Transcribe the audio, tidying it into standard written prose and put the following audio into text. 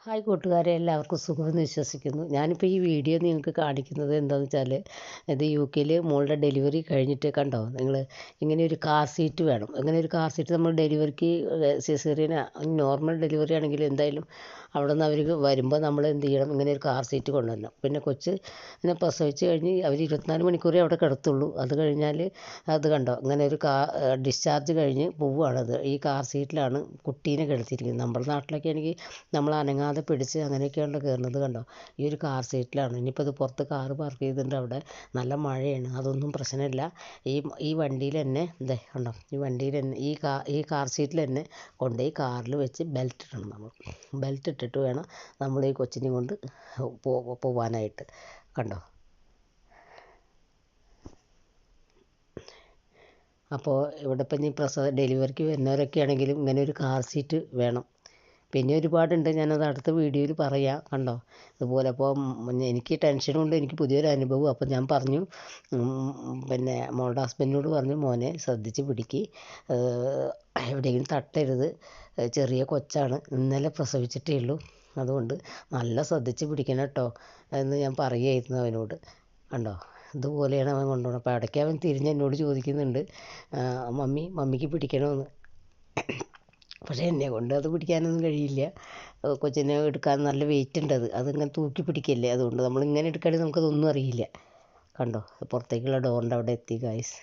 Hi കൂട്ടുകാരെ, എല്ലാവർക്കും സുഖമെന്ന് വിശ്വസിക്കുന്നു. ഞാനിപ്പോൾ ഈ വീഡിയോ നിങ്ങൾക്ക് കാണിക്കുന്നത് എന്താണെന്ന് വെച്ചാൽ, ഇത് UK മോളുടെ ഡെലിവറി കഴിഞ്ഞിട്ട് കണ്ടോ നിങ്ങൾ, ഇങ്ങനെ ഒരു കാർ സീറ്റ് വേണം. ഇങ്ങനെ ഒരു കാർ സീറ്റ് നമ്മൾ ഡെലിവറിക്ക് സിസേറിയൻ നോർമൽ ഡെലിവറി ആണെങ്കിൽ എന്തായാലും അവിടെ നിന്ന് അവർ വരുമ്പോൾ നമ്മൾ എന്ത് ചെയ്യണം, ഇങ്ങനെ ഒരു കാർ സീറ്റ് കൊണ്ടുവരണം. പിന്നെ ഇങ്ങനെ പ്രസവിച്ച് കഴിഞ്ഞ് അവർ 24 മണിക്കൂറേ അവിടെ കിടത്തുള്ളൂ. അത് കഴിഞ്ഞാൽ അത് കണ്ടോ, ഇങ്ങനെ ഒരു ഡിസ്ചാർജ് കഴിഞ്ഞ് പോവുകയാണത്. ഈ കാർ സീറ്റിലാണ് കുട്ടീനെ കിടത്തിയിരിക്കുന്നത്. നമ്മുടെ നാട്ടിലൊക്കെ ആണെങ്കിൽ നമ്മൾ അനങ്ങാതെ പിടിച്ച് അങ്ങനെയൊക്കെയാണല്ലോ കയറുന്നത്. കണ്ടോ, ഈ ഒരു കാർ സീറ്റിലാണ്. ഇനിയിപ്പോൾ അത് പുറത്ത് കാറ് പാർക്ക് ചെയ്തിട്ടുണ്ട്. അവിടെ നല്ല മഴയാണ്, അതൊന്നും പ്രശ്നമില്ല. ഈ വണ്ടിയിൽ തന്നെ കണ്ടോ, ഈ വണ്ടിയിൽ തന്നെ ഈ കാർ സീറ്റിൽ തന്നെ കൊണ്ടുപോയി കാറിൽ വെച്ച് ബെൽറ്റ് ഇടണം. നമ്മൾ ബെൽറ്റ് ഇട്ടിട്ട് വേണം നമ്മൾ ഈ കൊച്ചിനെയും കൊണ്ട് പോവാനായിട്ട്. കണ്ടോ, അപ്പോൾ ഇവിടെ ഇപ്പം ഇനി ഡെലിവറിക്ക് വരുന്നവരൊക്കെ ആണെങ്കിലും ഇങ്ങനെ ഒരു കാർ സീറ്റ് വേണം. പിന്നെ ഒരുപാടുണ്ട്, ഞാനത് അടുത്ത വീഡിയോയിൽ പറയാം. കണ്ടോ, അതുപോലെ അപ്പോൾ എനിക്ക് ടെൻഷനുണ്ട്, എനിക്ക് പുതിയൊരു അനുഭവം. അപ്പോൾ ഞാൻ പറഞ്ഞു, പിന്നെ മോളുടെ ഹസ്ബൻഡിനോട് പറഞ്ഞു, മോനെ ശ്രദ്ധിച്ച് പിടിക്ക്, എവിടെയെങ്കിലും തട്ടരുത്, ചെറിയ കൊച്ചാണ്, ഇന്നലെ പ്രസവിച്ചിട്ടേ ഉള്ളൂ, അതുകൊണ്ട് നല്ല ശ്രദ്ധിച്ച് പിടിക്കണം കേട്ടോ എന്ന് ഞാൻ പറയുമായിരുന്നു അവനോട്. കണ്ടോ, ഇതുപോലെയാണ് അവൻ കൊണ്ടുപോകണം. അപ്പോൾ ഇടയ്ക്ക് അവൻ തിരിഞ്ഞ് എന്നോട് ചോദിക്കുന്നുണ്ട്, മമ്മിക്ക് പിടിക്കണമെന്ന്. പക്ഷേ എന്നെ കൊണ്ട് അത് പിടിക്കാനൊന്നും കഴിയില്ല. കൊച്ചിനെ എടുക്കാൻ നല്ല വെയിറ്റ് ഉണ്ട്. അതിങ്ങനെ തൂക്കി പിടിക്കല്ലേ, അതുകൊണ്ട് നമ്മളിങ്ങനെ എടുക്കുകയാണെങ്കിൽ നമുക്കതൊന്നും അറിയില്ല. കണ്ടോ, പുറത്തേക്കുള്ള ഡോറിൻ്റെ അവിടെ എത്തി ഗായ്സ്.